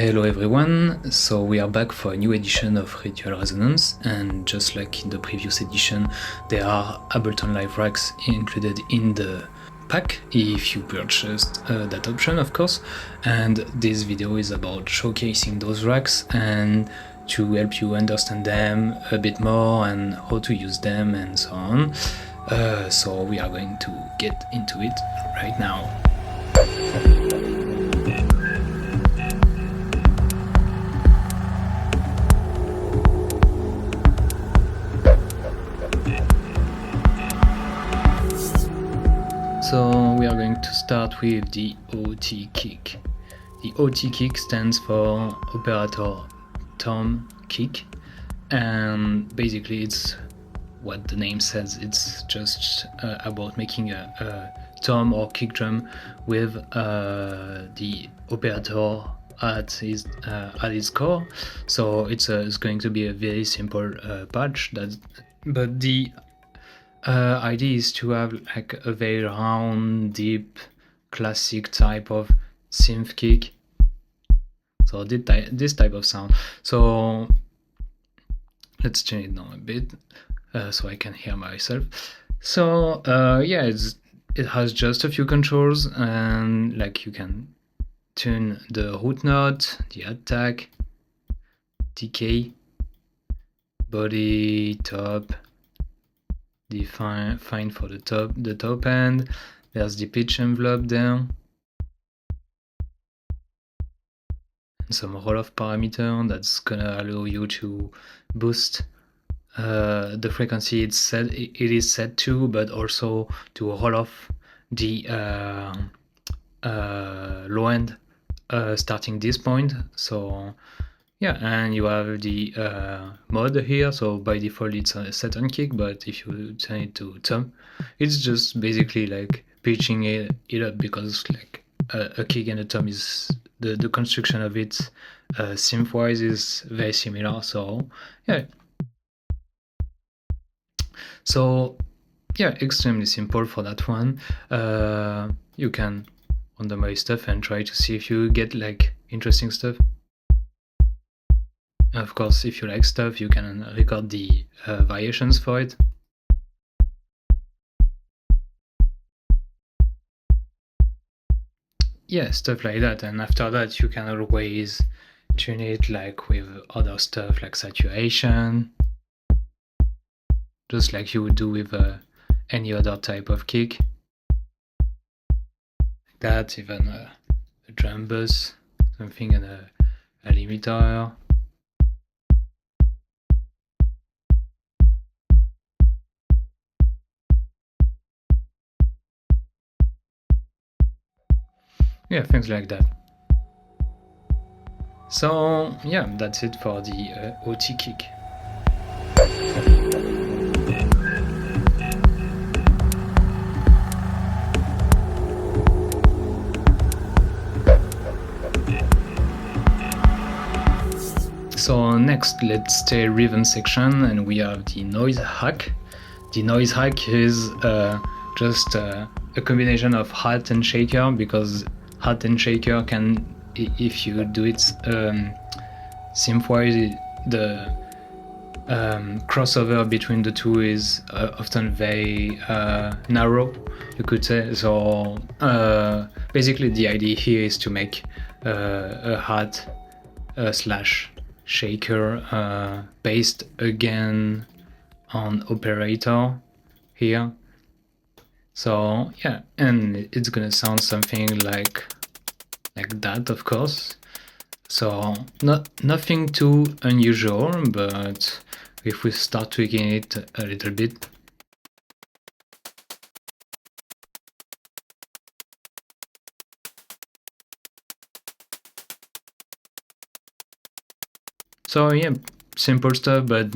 Hello everyone, so we are back for a new edition of Ritual Resonance, and just like in the previous edition, there are Ableton Live racks included in the pack if you purchased that option, of course. And this video is about showcasing those racks and to help you understand them a bit more and how to use them and so on. So we are going to get into it right now. So we are going to start with the OTKick. The OTKick stands for Operator Tom Kick, and basically it's what the name says. It's just about making a tom or kick drum with the operator at its core. So it's going to be a very simple patch. But the idea is to have like a very round, deep, classic type of synth kick. So this type of sound. So let's turn it down a bit so I can hear myself. So yeah, it has just a few controls, and like you can tune the root note, the attack, decay, body, top, the fine for the top end. There's the pitch envelope there, and some roll-off parameter that's gonna allow you to boost the frequency it is set to, but also to roll off the low end starting this point. So yeah, and you have the mode here. So by default it's set on kick, but if you turn it to tom, it's just basically like pitching it up, because like a kick and a tom is the construction of it synth wise is very similar. So yeah, extremely simple for that one. You can on the my stuff and try to see if you get like interesting stuff. Of course, if you like stuff, you can record the variations for it. Yeah, stuff like that. And after that, you can always tune it like with other stuff like saturation, just like you would do with any other type of kick. Like that, even a drum bus, something, and a limiter. Yeah, things like that. So yeah, that's it for the OTKick. So next, let's stay rhythm section, and we have the noise hack. The noise hack is just a combination of hat and shaker, because hat and shaker can, if you do it synthwise, the crossover between the two is often very narrow, you could say. So basically the idea here is to make a hat slash shaker based again on operator here. So yeah, and it's gonna sound something like that, of course. So nothing too unusual, but if we start tweaking it a little bit. So yeah, simple stuff, but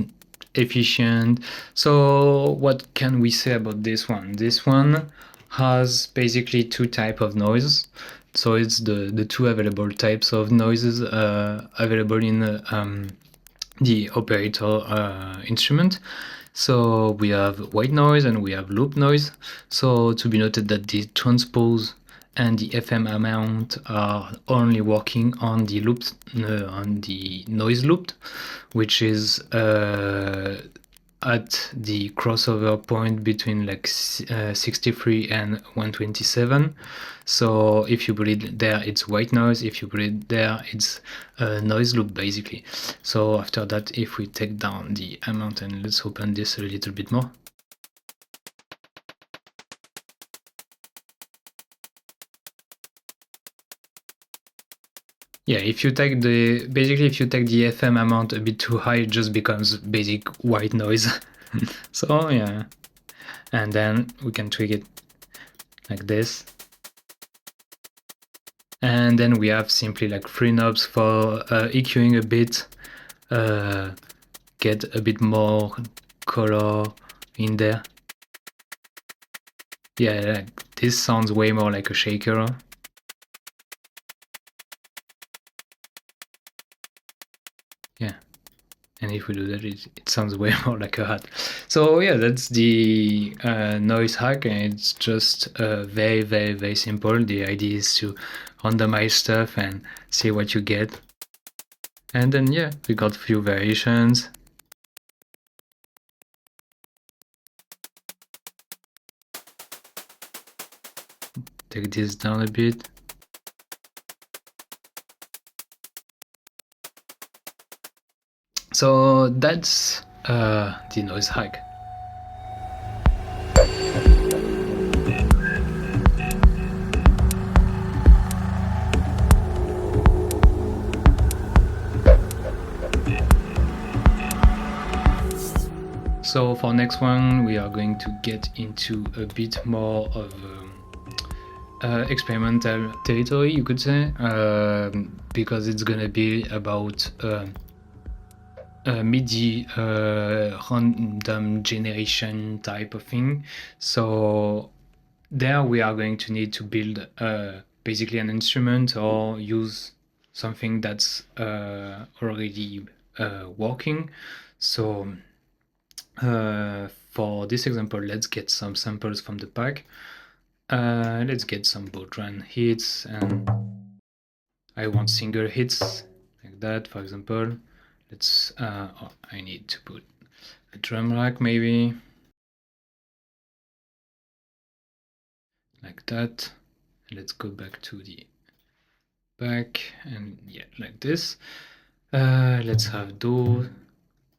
efficient. So what can we say about this one? This one has basically two types of noise. So it's the two available types of noises available in the operator instrument. So we have white noise and we have loop noise. So to be noted that the transpose and the FM amount are only working on the loops, on the noise loop, which is at the crossover point between like 63 and 127. So if you put it there, it's white noise. If you put it there, it's a noise loop basically. So after that, if we take down the amount, and let's open this a little bit more. Yeah, if you take the FM amount a bit too high, it just becomes basic white noise. So yeah, and then we can tweak it like this, and then we have simply like 3 knobs for EQing a bit, get a bit more color in there. Yeah, like, this sounds way more like a shaker. Yeah, and if we do that, it sounds way more like a hat. So yeah, that's the noise hack, and it's just very, very, very simple. The idea is to randomize stuff and see what you get. And then yeah, we got a few variations. Take this down a bit. So that's the noise hack. So for next one, we are going to get into a bit more of experimental territory, you could say, because it's gonna be about MIDI random generation type of thing. So there we are going to need to build basically an instrument or use something that's already working. So for this example, let's get some samples from the pack. Let's get some boat run hits, and I want single hits like that, for example. Let's I need to put a drum rack maybe like that. Let's go back to the back, and yeah, like this. Let's have those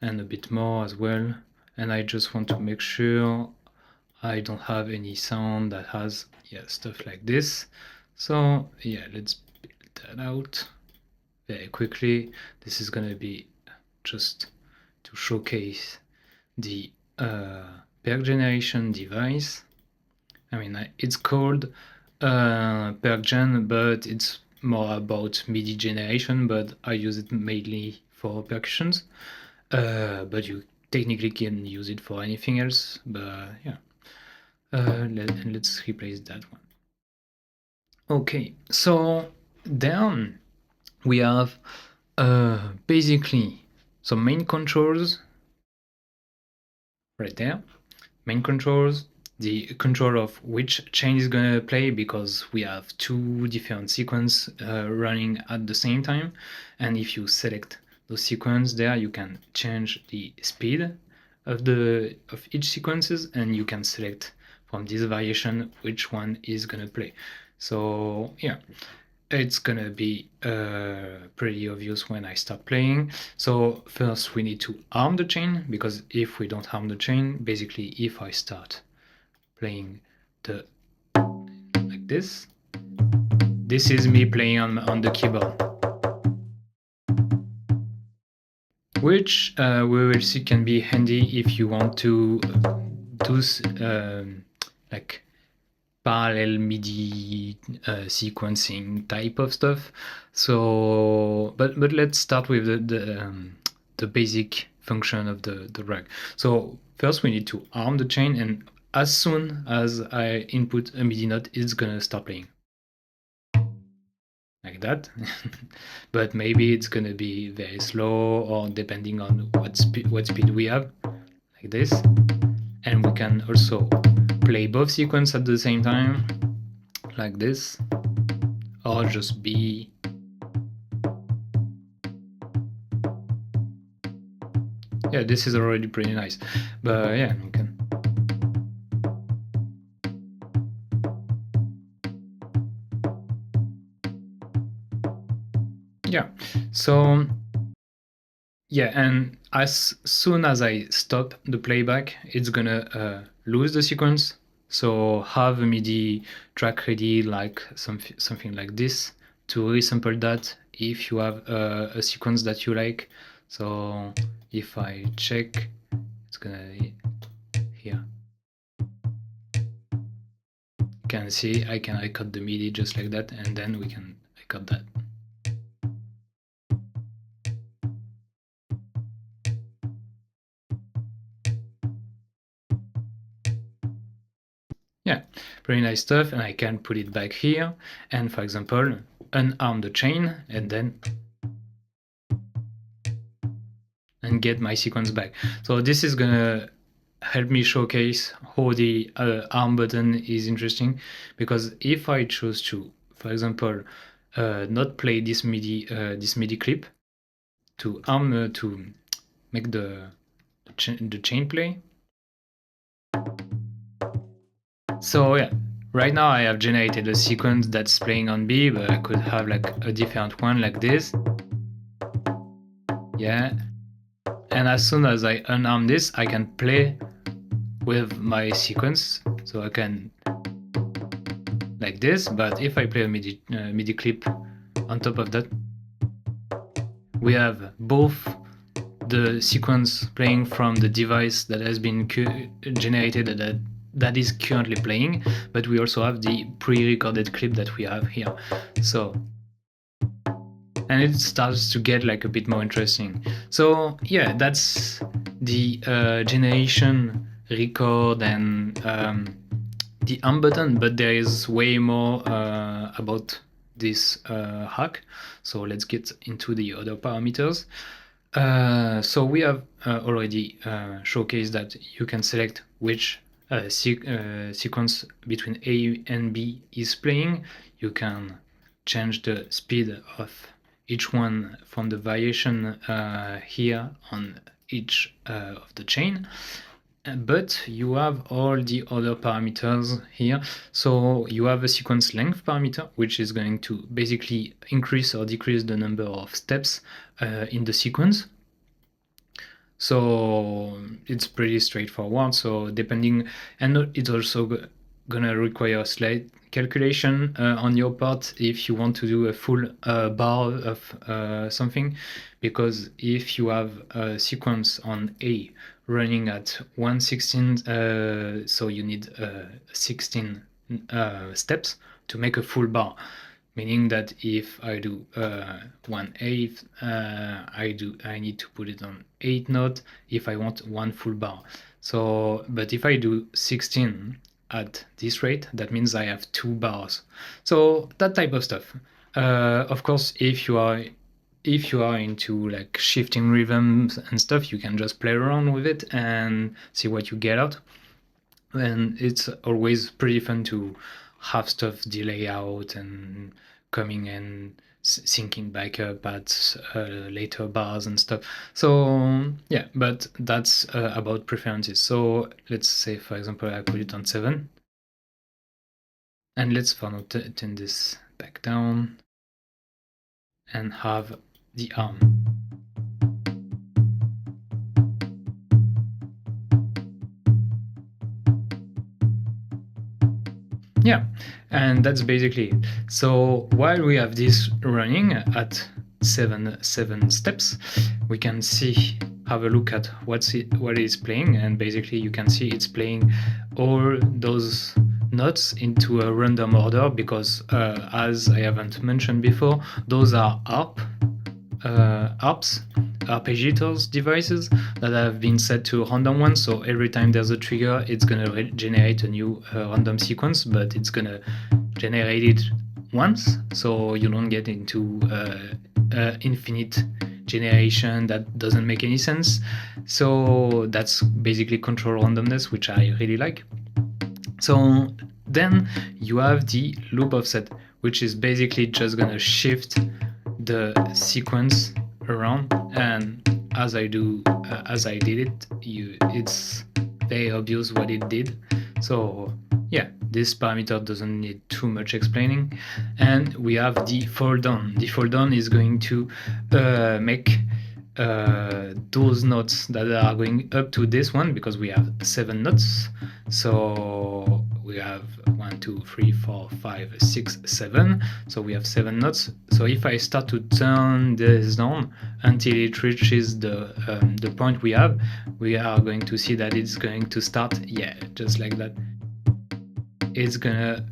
and a bit more as well. And I just want to make sure I don't have any sound that has stuff like this. So yeah, let's build that out very quickly. This is gonna be just to showcase the Perc generation device. I mean, it's called Perc Gen, but it's more about MIDI generation, but I use it mainly for percussions. But you technically can use it for anything else, but yeah. Let's replace that one. Okay, so then we have basically some main controls right there. Main controls, the control of which chain is gonna play, because we have 2 different sequences running at the same time, and if you select those sequences there, you can change the speed of each sequences, and you can select from this variation which one is gonna play. So yeah, it's gonna be pretty obvious when I start playing. So first we need to arm the chain, because if we don't arm the chain, basically if I start playing like this is me playing on the keyboard, which we will see can be handy if you want to do like parallel MIDI sequencing type of stuff. So but let's start with the basic function of the rack. So first we need to arm the chain, and as soon as I input a MIDI note, it's gonna start playing like that. But maybe it's gonna be very slow, or depending on what speed we have, like this. And we can also play both sequences at the same time, like this. or just B. Yeah, this is already pretty nice, but yeah, you can. Yeah, so yeah, and as soon as I stop the playback, it's gonna lose the sequence. So have a MIDI track ready, like something like this, to resample that if you have a sequence that you like. So if I check, it's gonna here. You can see I can record the MIDI just like that, and then we can record that. Yeah, pretty nice stuff, and I can put it back here, and for example, unarm the chain, and then get my sequence back. So this is gonna help me showcase how the arm button is interesting, because if I choose to, for example, not play this MIDI clip to arm to make the chain play. So yeah, right now I have generated a sequence that's playing on B, but I could have like a different one like this. Yeah, and as soon as I unarm this, I can play with my sequence, so I can like this. But if I play a MIDI clip on top of that, we have both the sequence playing from the device that has been generated that is currently playing, but we also have the pre-recorded clip that we have here. So, and it starts to get like a bit more interesting. So yeah, that's the generation, record, and the arm button, but there is way more about this hack. So let's get into the other parameters. So we have already showcased that you can select which sequence between A and B is playing. You can change the speed of each one from the variation here on each of the chain. But you have all the other parameters here. So you have a sequence length parameter, which is going to basically increase or decrease the number of steps in the sequence. So it's pretty straightforward. So depending, and it's also gonna require a slight calculation on your part if you want to do a full bar of something, because if you have a sequence on A running at 1/16, so you need 16 steps to make a full bar, meaning that if I do 1/8, I need to put it on 8 note if I want one full bar. So, but if I do 16 at this rate, that means I have 2 bars. So that type of stuff. Of course, if you are into like shifting rhythms and stuff, you can just play around with it and see what you get out. And it's always pretty fun to have stuff delay out and coming and syncing back up at later bars and stuff. So yeah, but that's about preferences. So let's say, for example, I put it on 7, and let's for now turn this back down and have the arm. Yeah, and that's basically it. So while we have this running at 7 steps, we can see, have a look at what it is playing, and basically you can see it's playing all those notes into a random order, because as I haven't mentioned before, those are ARPs, arpeggiators devices that have been set to random ones. So every time there's a trigger, it's gonna generate a new random sequence, but it's gonna generate it once, so you don't get into infinite generation that doesn't make any sense. So that's basically control randomness, which I really like. So then you have the loop offset, which is basically just gonna shift the sequence around, and as I did it, it's very obvious what it did. So yeah, this parameter doesn't need too much explaining. And we have the fall down. The fall down is going to make those notes that are going up to this one, because we have 7 notes. So we have 1, 2, 3, 4, 5, 6, 7. So we have 7 notes. So if I start to turn this down until it reaches the point we have, we are going to see that it's going to start, yeah, just like that. It's gonna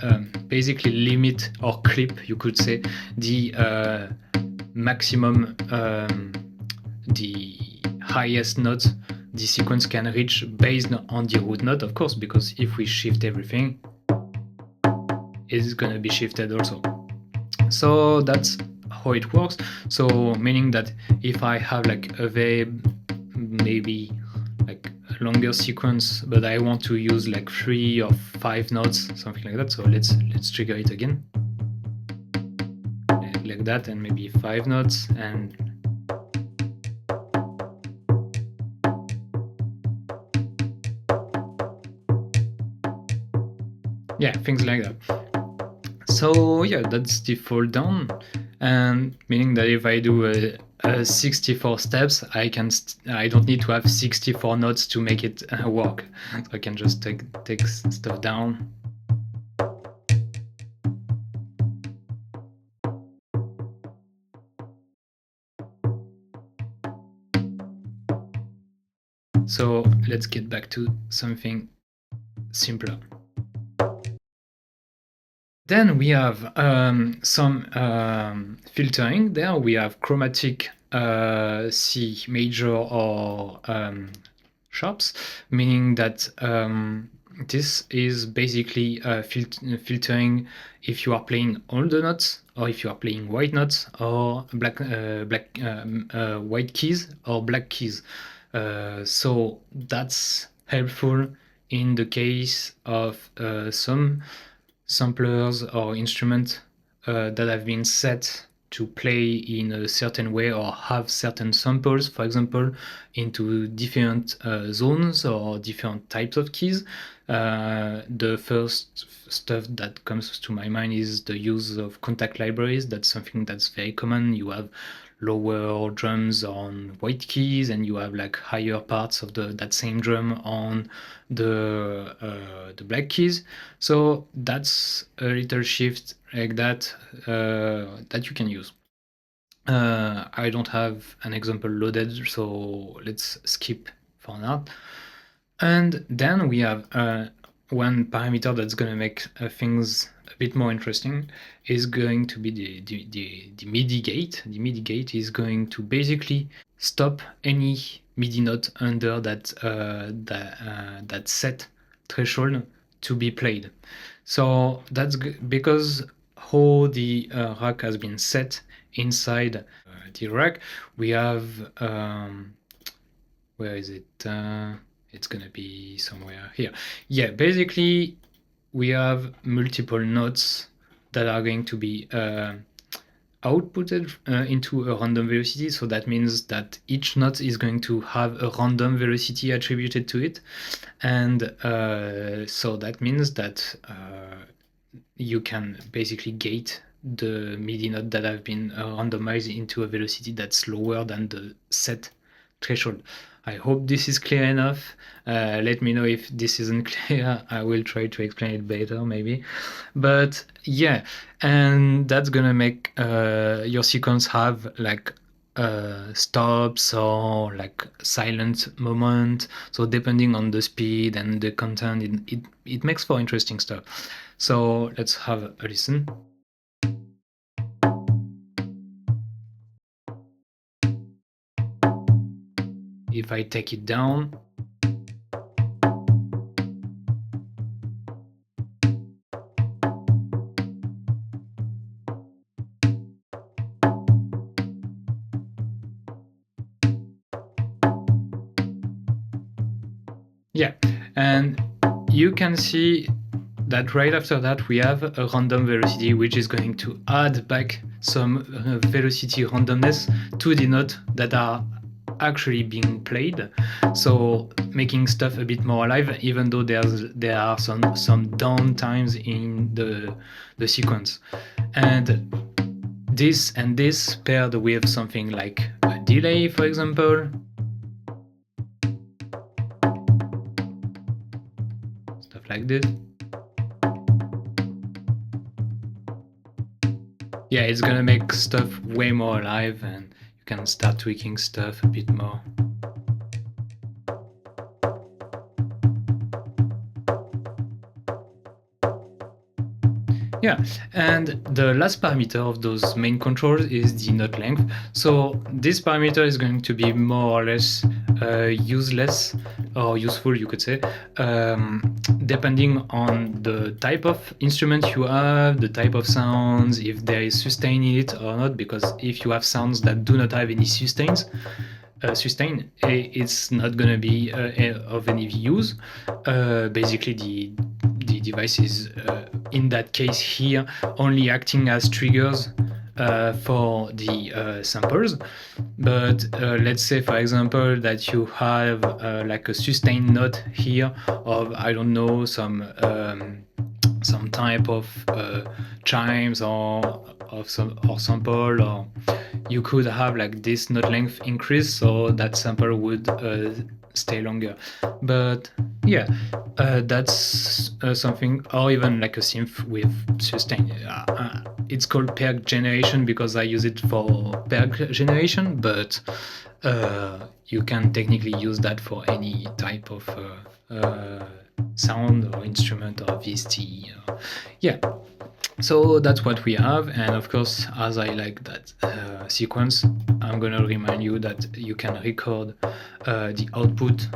basically limit or clip, you could say, the maximum, the highest note the sequence can reach based on the root note, of course, because if we shift everything, it's gonna be shifted also. So that's how it works. So meaning that if I have like a very, maybe like a longer sequence, but I want to use like 3 or 5 notes, something like that. So let's trigger it again, like that, and maybe 5 notes, and yeah, things like that. So yeah, that's the fall down, and meaning that if I do 64 steps, I don't need to have 64 notes to make it work. So I can just take stuff down. So let's get back to something simpler. Then we have some filtering. There we have chromatic C major or sharps, meaning that this is basically filtering if you are playing all the notes, or if you are playing white notes, or white keys or black keys. So that's helpful in the case of some samplers or instruments that have been set to play in a certain way or have certain samples, for example, into different zones or different types of keys. The first stuff that comes to my mind is the use of contact libraries. That's something that's very common. You have lower drums on white keys, and you have like higher parts of that same drum on the black keys. So that's a little shift like that that you can use. I don't have an example loaded, so let's skip for now. And then we have one parameter that's going to make things a bit more interesting, is going to be the MIDI gate. The MIDI gate is going to basically stop any MIDI note under that set threshold to be played. So that's because how the rack has been set inside the rack. We have where is it? It's gonna be somewhere here. Yeah, basically we have multiple notes that are going to be outputted into a random velocity. So that means that each note is going to have a random velocity attributed to it. And so that means that you can basically gate the MIDI note that have been randomized into a velocity that's lower than the set threshold. I hope this is clear enough. Let me know if this isn't clear. I will try to explain it better, maybe. But yeah, and that's gonna make your sequence have like stops or like silent moment. So depending on the speed and the content, it makes for interesting stuff. So let's have a listen. If I take it down, yeah, and you can see that right after that we have a random velocity, which is going to add back some velocity randomness to the notes that are actually being played, so making stuff a bit more alive, even though there are some down times in the sequence. And this and this paired with something like a delay, for example, stuff like this. Yeah, it's gonna make stuff way more alive, and you can start tweaking stuff a bit more. Yeah, and the last parameter of those main controls is the note length. So this parameter is going to be more or less useless or useful, you could say, depending on the type of instrument you have, the type of sounds, if there is sustain in it or not, because if you have sounds that do not have any sustain, it's not going to be of any use. Basically, the device is in that case here only acting as triggers for the samples. But let's say, for example, that you have like a sustain note here of, I don't know, some type of chimes or sample, or you could have like this note length increase, so that sample would stay longer. But yeah, that's something, or even like a synth with sustain. It's called Perc generation because I use it for Perc generation, but you can technically use that for any type of sound or instrument or VST. Yeah. So that's what we have, and of course, as I like that sequence, I'm gonna remind you that you can record the output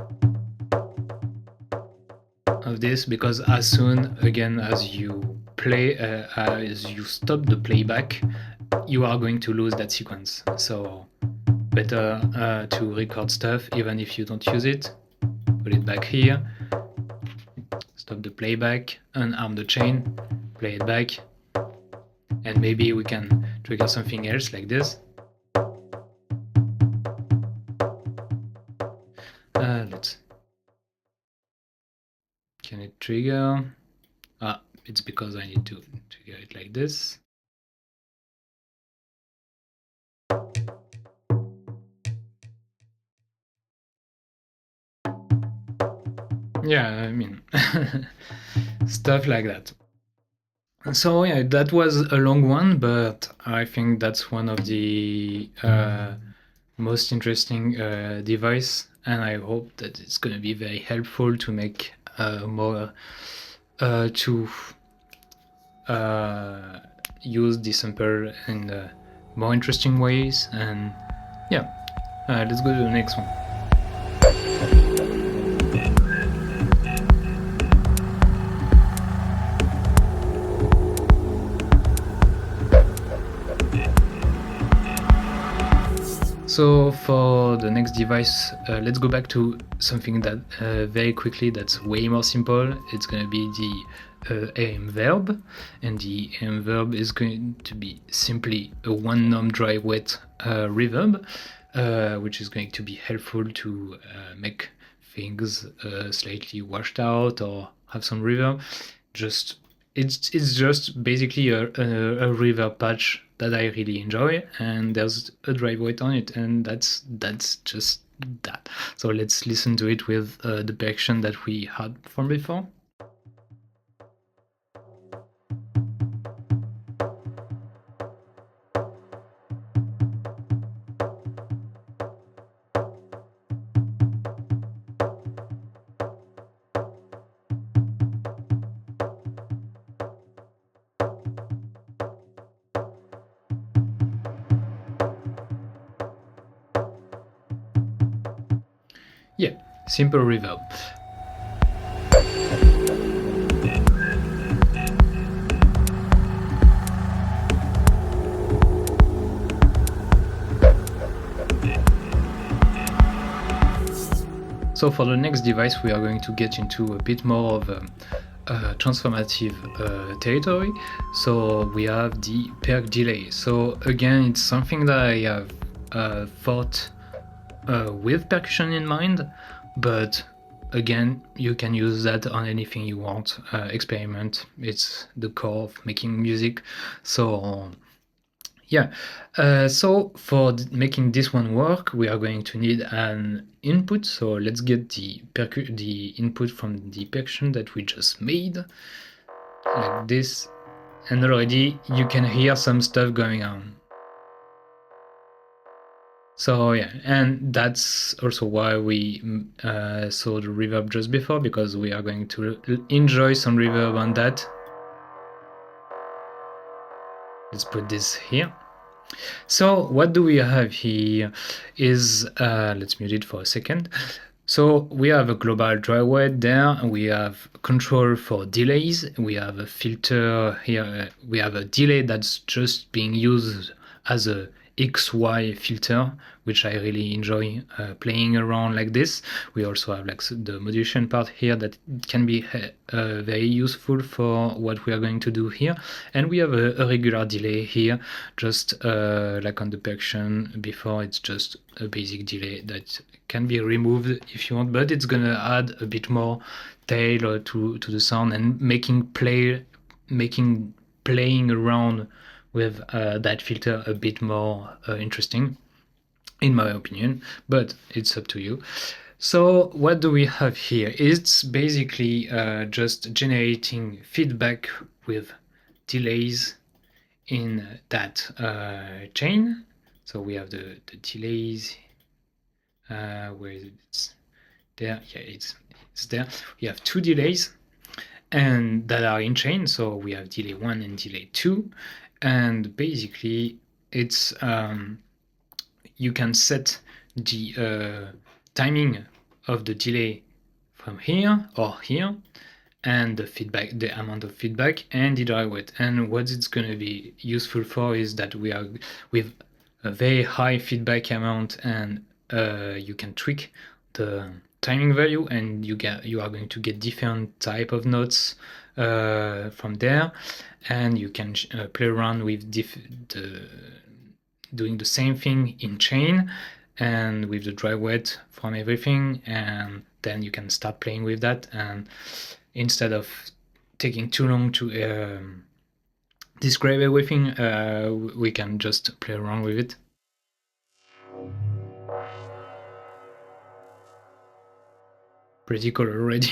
of this, because as soon, again, as you play, as you stop the playback, you are going to lose that sequence. So better to record stuff even if you don't use it. Put it back here, stop the playback, unarm the chain, play it back, and maybe we can trigger something else like this. Can it trigger? It's because I need to trigger it like this. Yeah, I mean, stuff like that. So yeah, that was a long one, but I think that's one of the most interesting device, and I hope that it's going to be very helpful to make more to use the sample in more interesting ways. And yeah, let's go to the next one. So for the next device, let's go back to something that very quickly that's way more simple. It's going to be the AM Verb, and the AM Verb is going to be simply a one norm dry wet reverb, which is going to be helpful to make things slightly washed out or have some reverb. It's just basically a reverb patch that I really enjoy, and there's a dry wet on it, and that's just that. So let's listen to it with the percussion that we had from before. Yeah, simple reverb. So for the next device, we are going to get into a bit more of transformative territory. So we have the Perc Delay. So again, it's something that I have thought with percussion in mind, but again, you can use that on anything you want. Experiment. It's the core of making music. So yeah, so for making this one work, we are going to need an input. So let's get the input from the percussion that we just made, like this, and already you can hear some stuff going on. So yeah, and that's also why we saw the reverb just before, because we are going to enjoy some reverb on that. Let's put this here. So what do we have here is, let's mute it for a second. So we have a global dry wet there, we have control for delays, we have a filter here, we have a delay that's just being used as a XY filter, which I really enjoy playing around like this. We also have like the modulation part here that can be very useful for what we are going to do here. And we have a regular delay here, just like on the percussion before. It's just a basic delay that can be removed if you want, but it's gonna add a bit more tail to the sound and making playing around with that filter a bit more interesting, in my opinion, but it's up to you. So what do we have here? It's basically just generating feedback with delays in that chain. So we have the delays, where is it? It's there, yeah, it's there. We have two delays and that are in chain, so we have delay 1 and delay 2, and basically it's you can set the timing of the delay from here or here, and the feedback, the amount of feedback, and the dry wet. And what it's going to be useful for is that we are with a very high feedback amount, and you can tweak the timing value, and you are going to get different type of notes from there, and you can play around with doing the same thing in chain and with the dry wet from everything, and then you can start playing with that. And instead of taking too long to describe everything, we can just play around with it. Pretty cool already.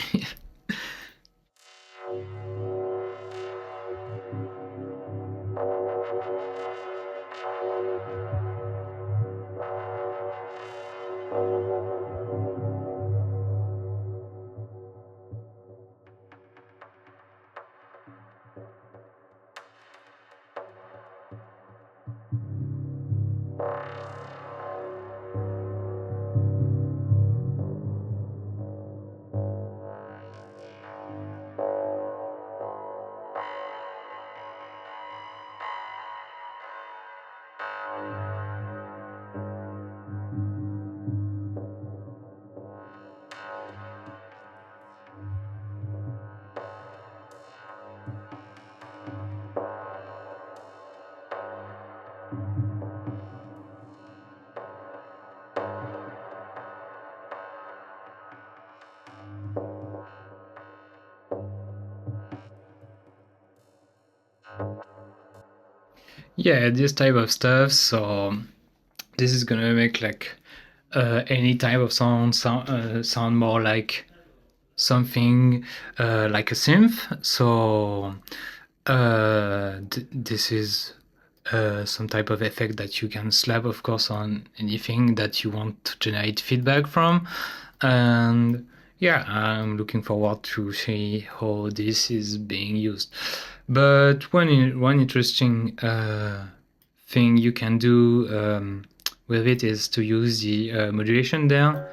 Yeah, this type of stuff. So this is gonna make like any type of sound more like something like a synth. So this is some type of effect that you can slap, of course, on anything that you want to generate feedback from. And yeah, I'm looking forward to see how this is being used. But one interesting thing you can do with it is to use the modulation there.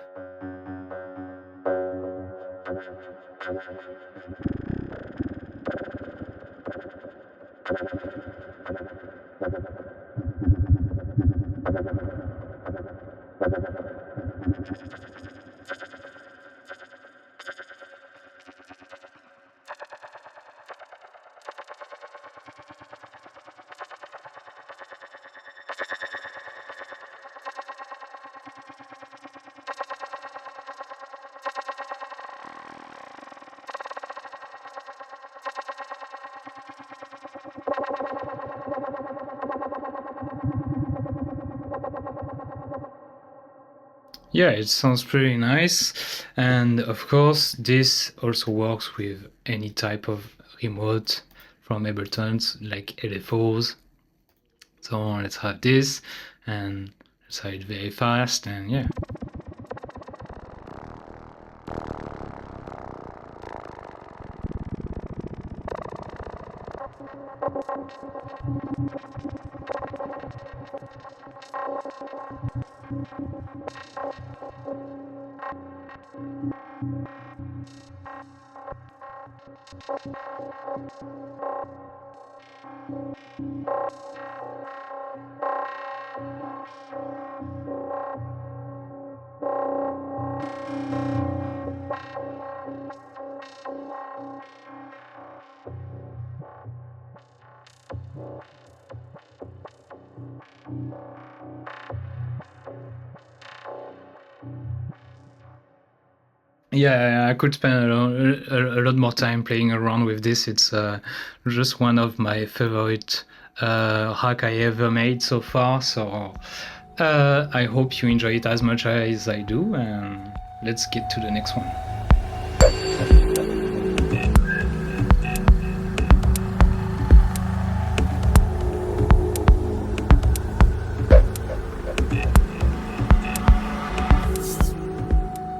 Yeah, it sounds pretty nice. And of course, this also works with any type of remote from Ableton, like LFOs. So let's have this, and let's have it very fast, and yeah. Yeah, I could spend a lot more time playing around with this. It's just one of my favorite hack I ever made so far. So I hope you enjoy it as much as I do, and let's get to the next one.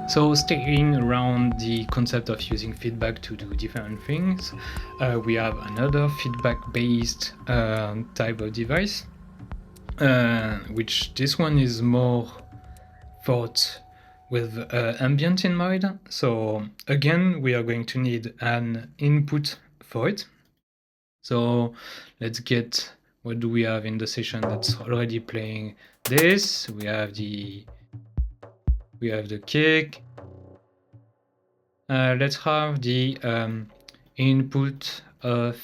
So staying around the concept of using feedback to do different things, we have another feedback-based type of device, which this one is more thought with ambient in mind. So again, we are going to need an input for it. So let's get, what do we have in the session that's already playing this? We have the kick. Let's have the input of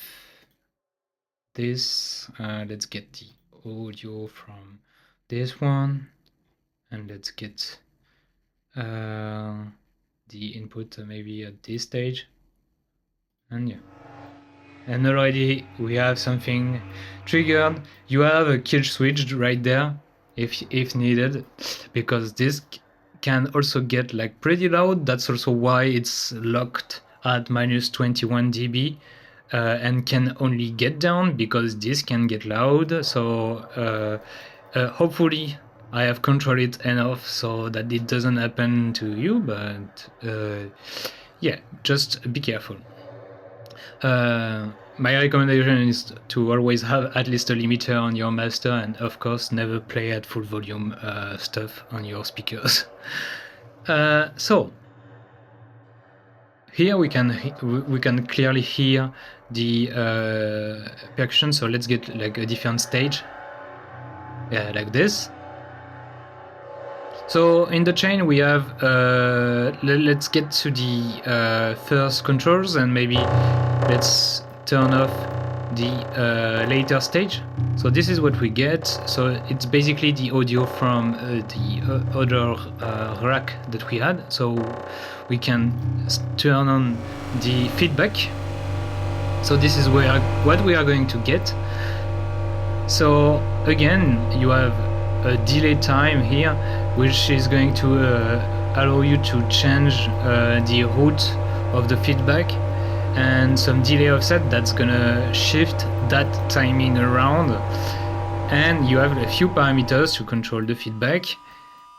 this. Let's get the audio from this one, and let's get the input maybe at this stage, and yeah. And already we have something triggered. You have a kill switch right there if needed, because this can also get like pretty loud. That's also why it's locked at minus 21 dB and can only get down, because this can get loud. So hopefully I have controlled it enough so that it doesn't happen to you, but yeah, just be careful. My recommendation is to always have at least a limiter on your master, and of course never play at full volume stuff on your speakers. So here we can clearly hear the percussion. So let's get like a different stage, like this. So in the chain we have, let's get to the first controls, and maybe let's turn off the later stage. So this is what we get. So it's basically the audio from the other rack that we had. So we can turn on the feedback. So this is what we are going to get. So again, you have a delay time here, which is going to allow you to change the route of the feedback, and some delay offset that's gonna shift that timing around. And you have a few parameters to control the feedback,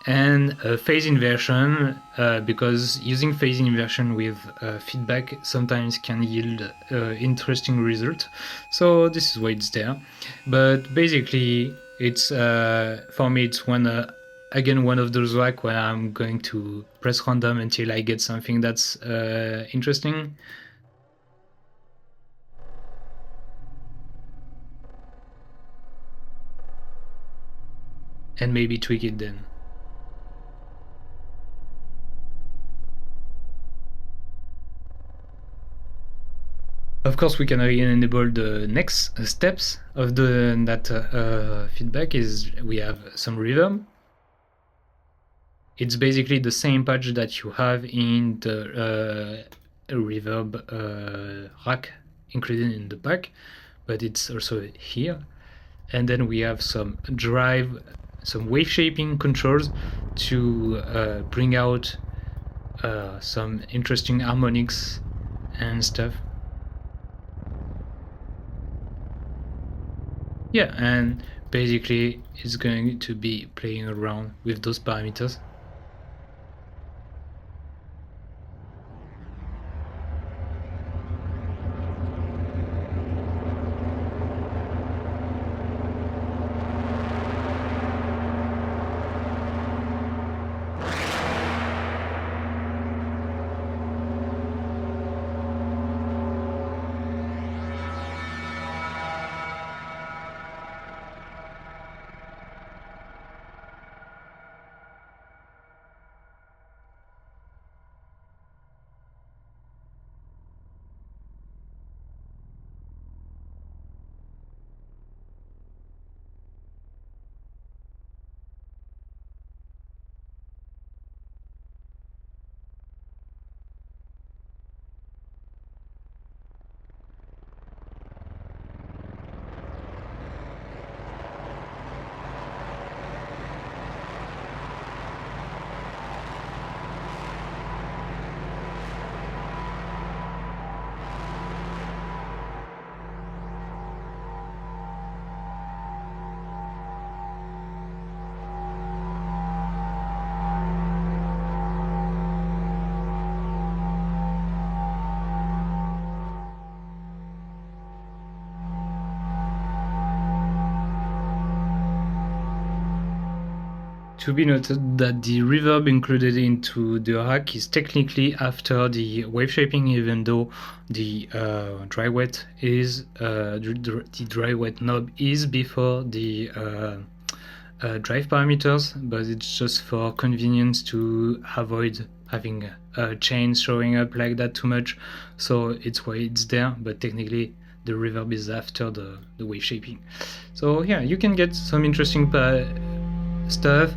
and a phase inversion, because using phase inversion with feedback sometimes can yield interesting result. So this is why it's there. But basically it's for me it's again one of those racks where I'm going to press random until I get something that's interesting. And maybe tweak it then. Of course, we can enable the next steps of that feedback. Is we have some reverb. It's basically the same patch that you have in the reverb rack included in the pack, but it's also here. And then we have some drive some wave shaping controls to bring out some interesting harmonics and stuff. Yeah, and basically it's going to be playing around with those parameters. To be noted that the reverb included into the rack is technically after the wave shaping, even though the dry wet is the dry wet knob is before the drive parameters, but it's just for convenience to avoid having chains showing up like that too much, so it's why it's there, but technically the reverb is after the wave shaping. So yeah, you can get some interesting stuff.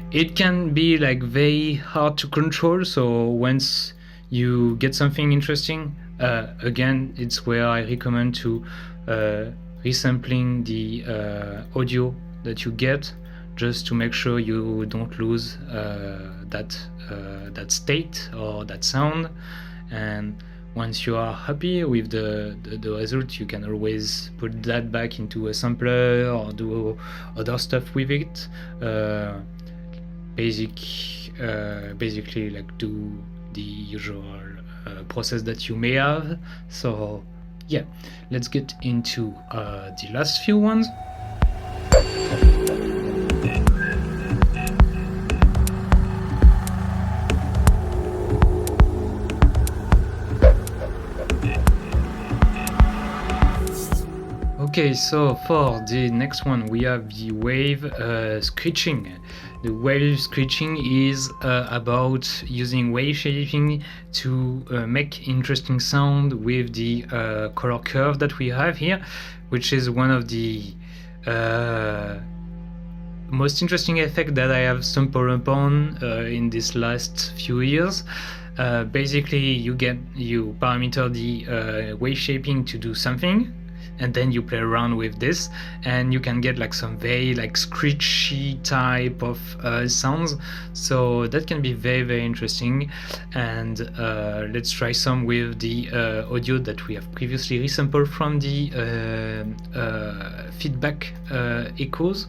It can be like very hard to control, so once you get something interesting, again, it's where I recommend to resampling the audio that you get, just to make sure you don't lose that state or that sound. And once you are happy with the result, you can always put that back into a sampler or do other stuff with it. Basically, like do the usual process that you may have. So yeah, let's get into the last few ones. Okay, so for the next one we have the wave screeching. The wave screeching is about using wave shaping to make interesting sound with the color curve that we have here, which is one of the most interesting effects that I have stumbled upon in this last few years. Basically, you parameter the wave shaping to do something, and then you play around with this, and you can get like some very like screechy type of sounds. So that can be very, very interesting. And let's try some with the audio that we have previously resampled from the feedback echoes.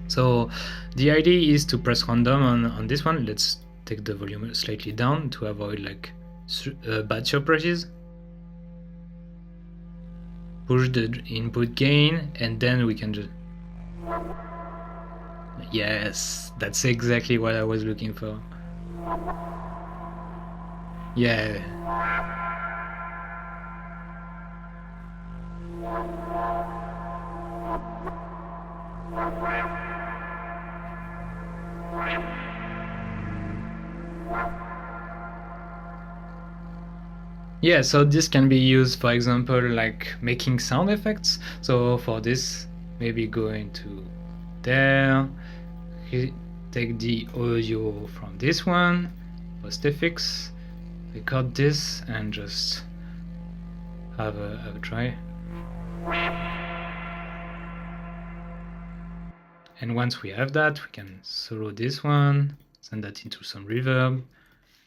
So the idea is to press random on this one. Let's take the volume slightly down to avoid like bad surprises. Push the input gain, and then we can just... Yes, that's exactly what I was looking for. Yeah. Yeah, so this can be used, for example, like making sound effects. So for this, maybe go into there, take the audio from this one, postfix, record this, and just have a try. And once we have that, we can solo this one, send that into some reverb,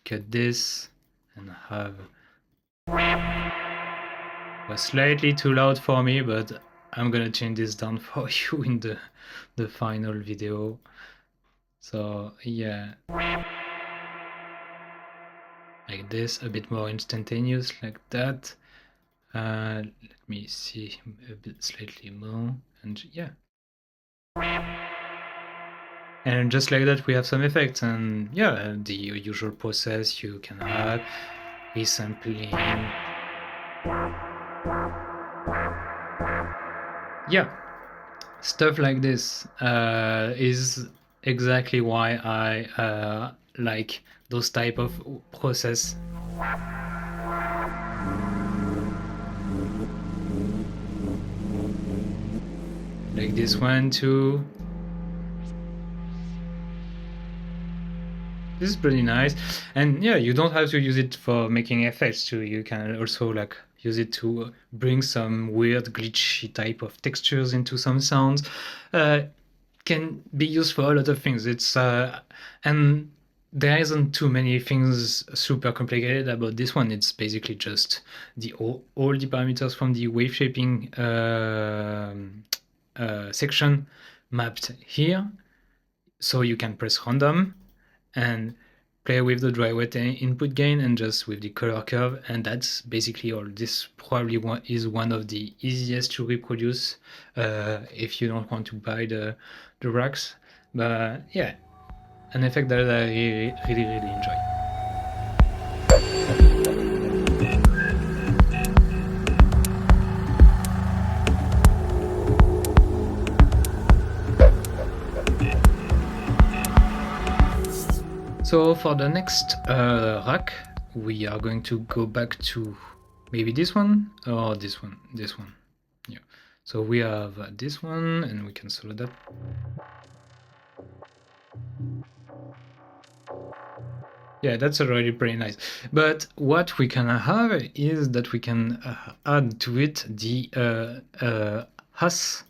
cut this, and have... It was slightly too loud for me, but I'm gonna change this down for you in the final video. So yeah, like this, a bit more instantaneous, like that. Let me see a bit slightly more, and yeah. And just like that, we have some effects, and yeah, the usual process you can have, resampling. Yeah, stuff like this is exactly why I like those type of process. Like this one too. This is pretty nice, and yeah, you don't have to use it for making effects too. You can also like use it to bring some weird glitchy type of textures into some sounds. Can be used for a lot of things. It's and there isn't too many things super complicated about this one. It's basically just all the parameters from the wave shaping section mapped here, so you can press random and play with the dry wet input gain and just with the color curve, and that's basically all. This probably is one of the easiest to reproduce if you don't want to buy the racks, but yeah, an effect that I really enjoy. So for the next rack, we are going to go back to maybe this one or this one. Yeah. So we have this one, and we can solo that. Yeah, that's already pretty nice. But what we can have is that we can add to it the Haas.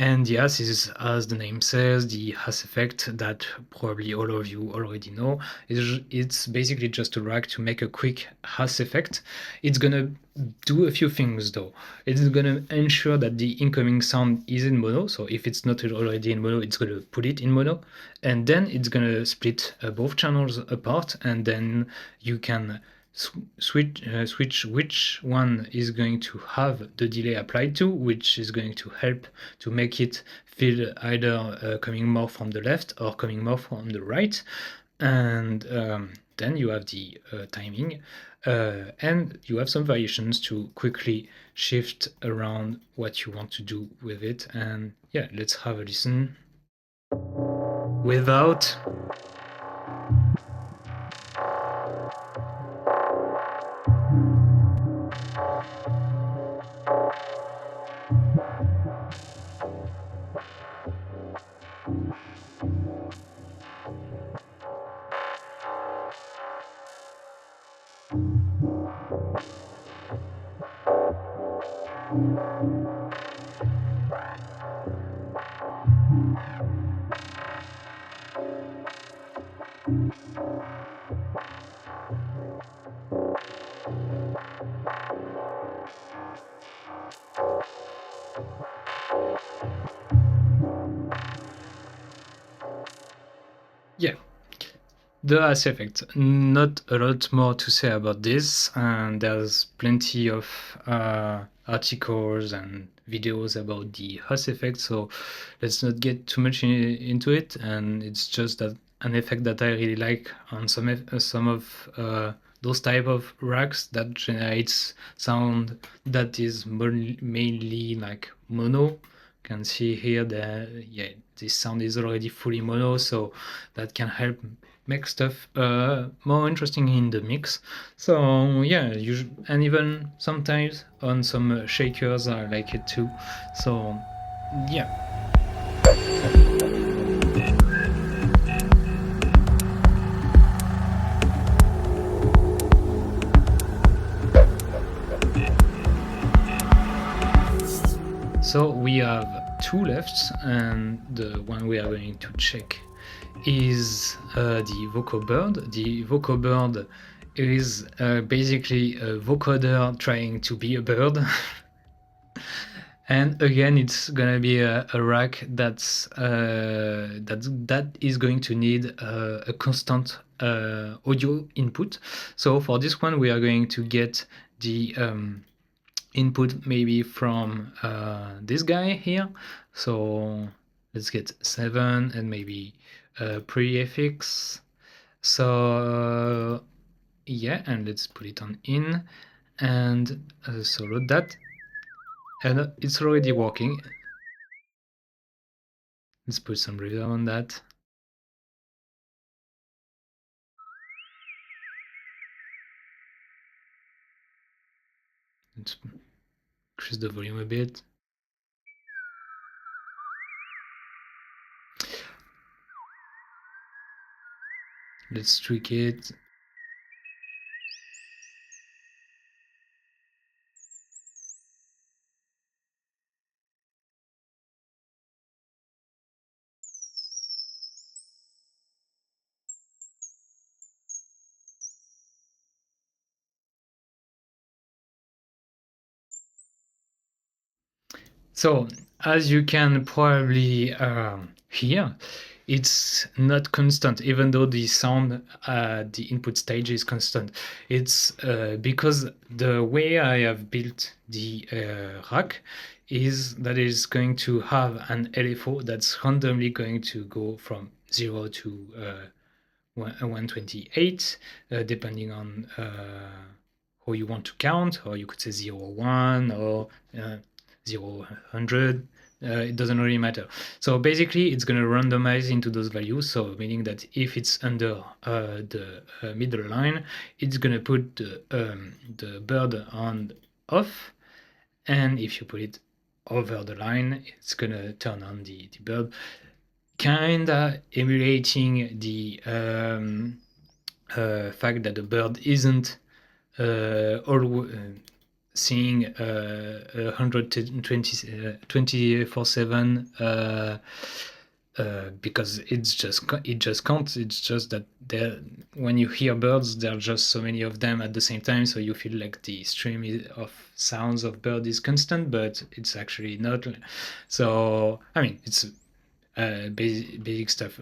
And the Haas is, as the name says, the Haas effect that probably all of you already know. It's basically just a rack to make a quick Haas effect. It's gonna do a few things though. It's gonna ensure that the incoming sound is in mono. So if it's not already in mono, it's gonna put it in mono. And then it's gonna split both channels apart, and then you can switch which one is going to have the delay applied to, which is going to help to make it feel either coming more from the left or coming more from the right. And then you have the timing, and you have some variations to quickly shift around what you want to do with it. And yeah, let's have a listen without yeah, the Haas effect. Not a lot more to say about this, and there's plenty of articles and videos about the Haas effect, so let's not get too much into it. And it's just that an effect that I really like on some of those type of racks that generates sound that is mainly like mono. You can see here that yeah, this sound is already fully mono, so that can help make stuff more interesting in the mix. So yeah, and even sometimes on some shakers I like it too. So yeah. So we have two left, and the one we are going to check is the Vocobird. The Vocobird is basically a vocoder trying to be a bird. And again, it's gonna be a rack that is going to need a constant audio input. So for this one, we are going to get the input maybe from this guy here. So let's get 7 and maybe prefix. So yeah, and let's put it on in and so load that. And it's already working. Let's put some reverb on that. Let's increase the volume a bit. Let's tweak it. So, as you can probably hear, it's not constant, even though the sound, the input stage is constant. It's because the way I have built the rack is that it's going to have an LFO that's randomly going to go from 0 to 128, depending on how you want to count, or you could say 0, 1, or 0, 100. It doesn't really matter. So basically, it's going to randomize into those values. So meaning that if it's under the middle line, it's going to put the bird on off, and if you put it over the line, it's going to turn on the bird, kinda emulating the fact that the bird isn't seeing 24/7 because it just can't. It's just that when you hear birds, there are just so many of them at the same time, so you feel like the stream of sounds of bird is constant, but it's actually not. So I mean, it's basic stuff,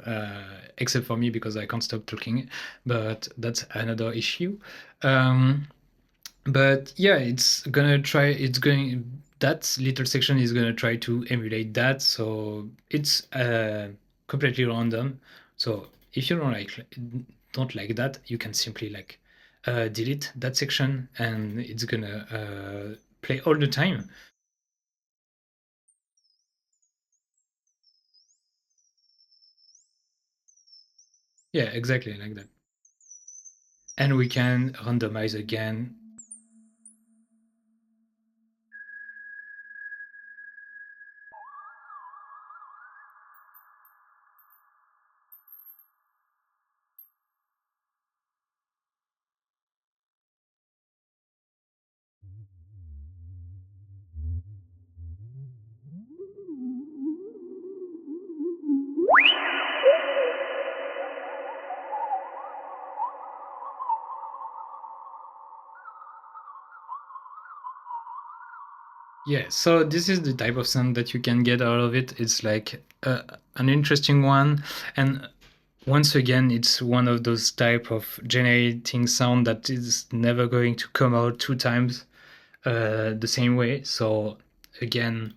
except for me because I can't stop talking, but that's another issue. But yeah, that little section is gonna try to emulate that, so it's completely random. So if you don't like that, you can simply like delete that section, and it's gonna play all the time. Yeah, exactly like that. And we can randomize again. Yeah, so this is the type of sound that you can get out of it. It's like an interesting one, and once again, it's one of those type of generating sound that is never going to come out 2 times the same way. So again,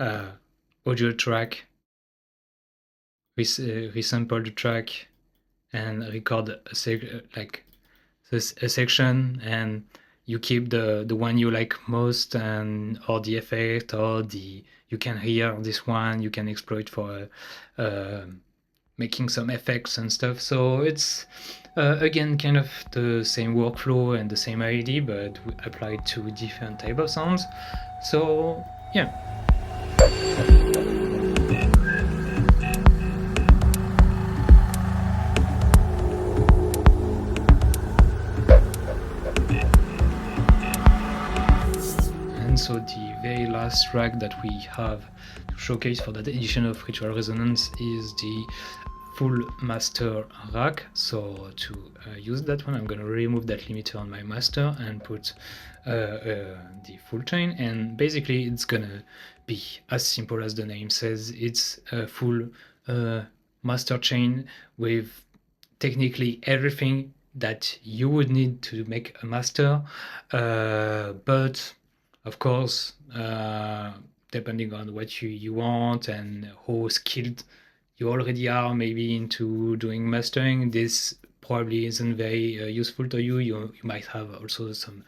audio track, resample the track, and record a section, and you keep the one you like most, and or the effect, or you can hear this one, you can exploit for making some effects and stuff. So it's again kind of the same workflow and the same idea, but applied to different type of sounds. So yeah. so the very last track that we have to showcase for that edition of Ritual Resonance is the full master rack. So to use that one, I'm going to remove that limiter on my master and put the full chain, and basically it's gonna be as simple as the name says. It's a full master chain with technically everything that you would need to make a master, but of course depending on what you want and how skilled you already are maybe into doing mastering, this probably isn't very useful to you. You might have also some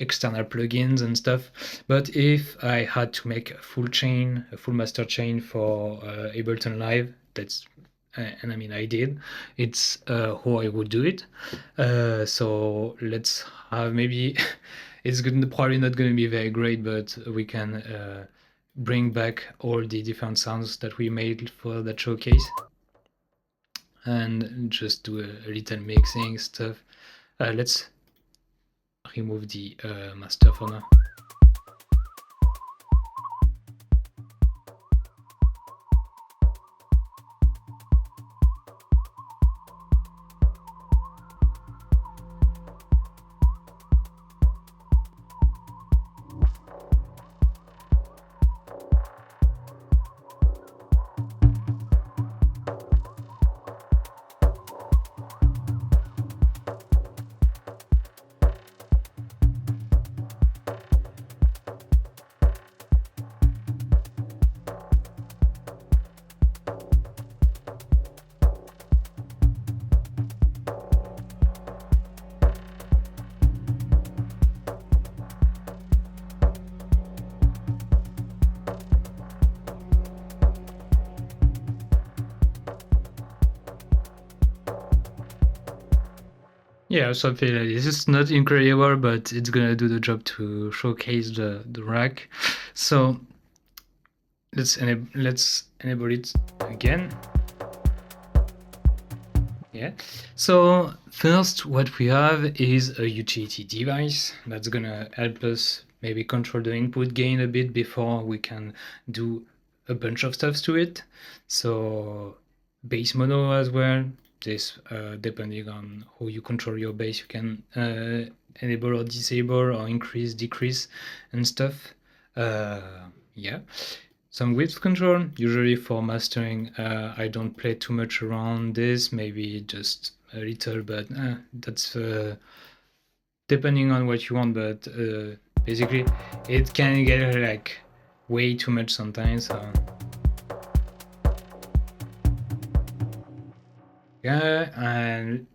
external plugins and stuff, but if I had to make a full master chain for Ableton Live, that's and I mean I did, it's how I would do it. So let's have, maybe it's probably not going to be very great, but we can bring back all the different sounds that we made for that showcase and just do a little mixing stuff. Let's remove the master for now. Yeah, something like this. It's not incredible, but it's gonna do the job to showcase the rack. So let's enable it again. Yeah. So first, what we have is a utility device that's gonna help us maybe control the input gain a bit before we can do a bunch of stuff to it. So bass mono as well. This depending on how you control your bass, you can enable or disable or increase, decrease and stuff. Yeah, some width control. Usually for mastering, I don't play too much around this, maybe just a little, but that's depending on what you want. But basically it can get like way too much sometimes. Yeah, and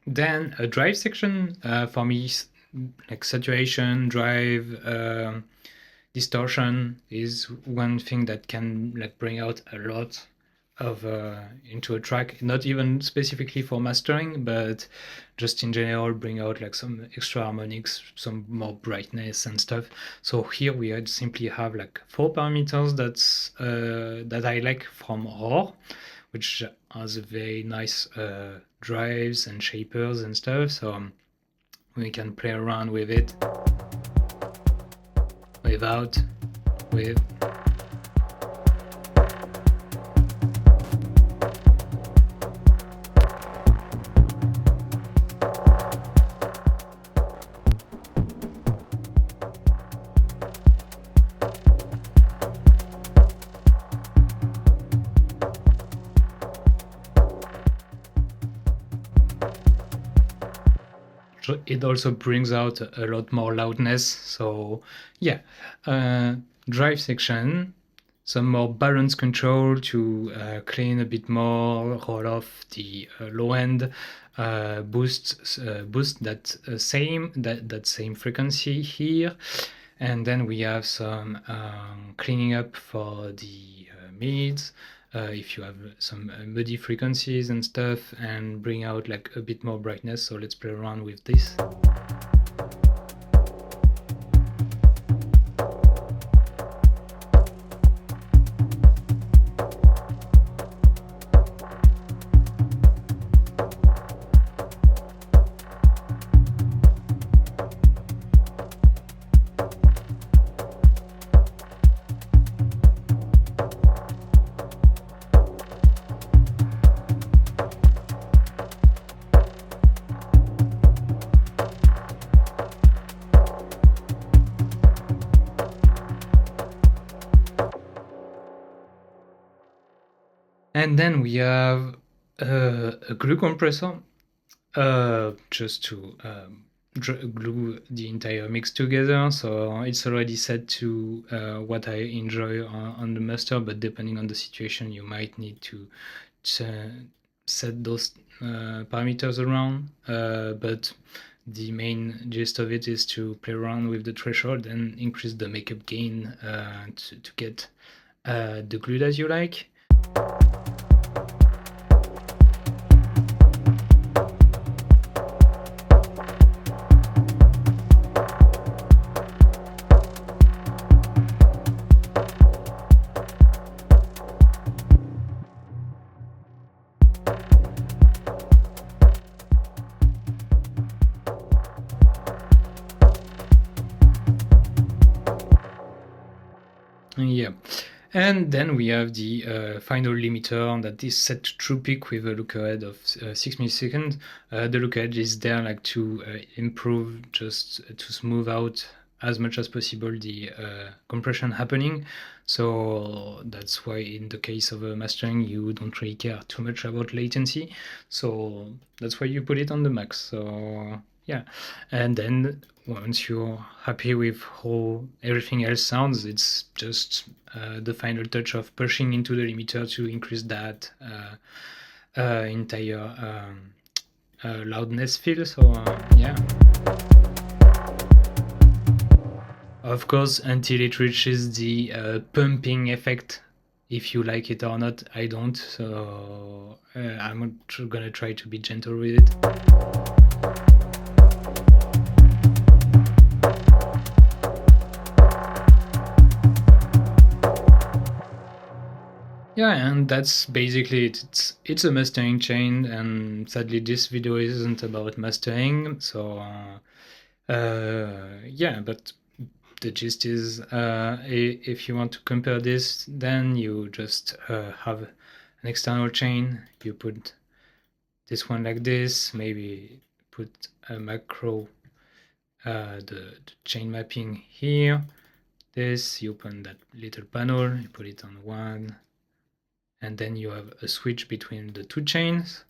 then a drive section for me, like saturation, drive, distortion is one thing that can like bring out a lot of into a track, not even specifically for mastering, but just in general bring out like some extra harmonics, some more brightness and stuff. So here we simply have like 4 parameters that's that I like from RAW, which has a very nice drives and shapers and stuff, so we can play around with it, without, with. It also brings out a lot more loudness. So yeah, drive section, some more balance control to clean a bit more, roll off the low end, boost that same frequency here, and then we have some cleaning up for the mids. If you have some muddy frequencies and stuff, and bring out like a bit more brightness. So let's play around with this. And then we have a glue compressor, just to glue the entire mix together. So it's already set to what I enjoy on the master, but depending on the situation, you might need to set those parameters around. But the main gist of it is to play around with the threshold and increase the makeup gain to get the glue that you like. Yeah, and then we have the final limiter that is set to true peak with a look ahead of 6 milliseconds. The look ahead is there like to improve, just to smooth out as much as possible the compression happening. So that's why in the case of mastering, you don't really care too much about latency. So that's why you put it on the max. So yeah, and then once you're happy with how everything else sounds, it's just the final touch of pushing into the limiter to increase that entire loudness feel. So yeah. Of course, until it reaches the pumping effect, if you like it or not. I don't, so I'm gonna try to be gentle with it. Yeah, and that's basically it. It's a mastering chain, and sadly this video isn't about mastering, so yeah, but the gist is if you want to compare this, then you just have an external chain. You put this one like this, maybe put a macro, the chain mapping here. This, you open that little panel, you put it on one, and then you have a switch between the two chains.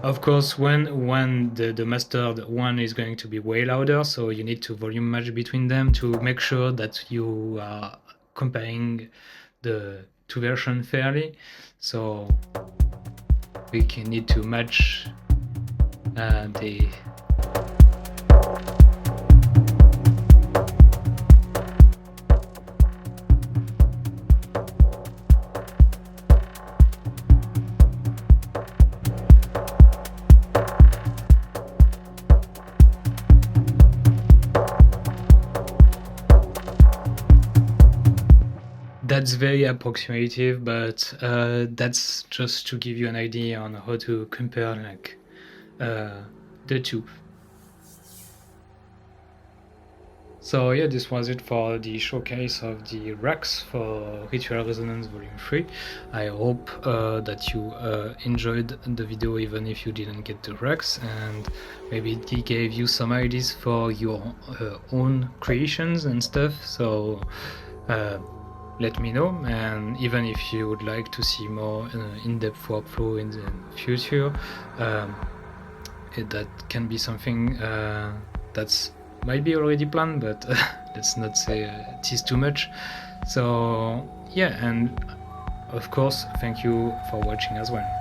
Of course, when the mastered one is going to be way louder, so you need to volume match between them to make sure that you are comparing the two versions fairly. So we need to match the That's very approximative, but that's just to give you an idea on how to compare like the two. So yeah, this was it for the showcase of the racks for Ritual Resonance Volume 3. I hope that you enjoyed the video even if you didn't get the racks, and maybe it gave you some ideas for your own creations and stuff. So let me know, and even if you would like to see more in-depth workflow in the future, that can be something that's might be already planned, but let's not say tease too much. So yeah, and of course thank you for watching as well.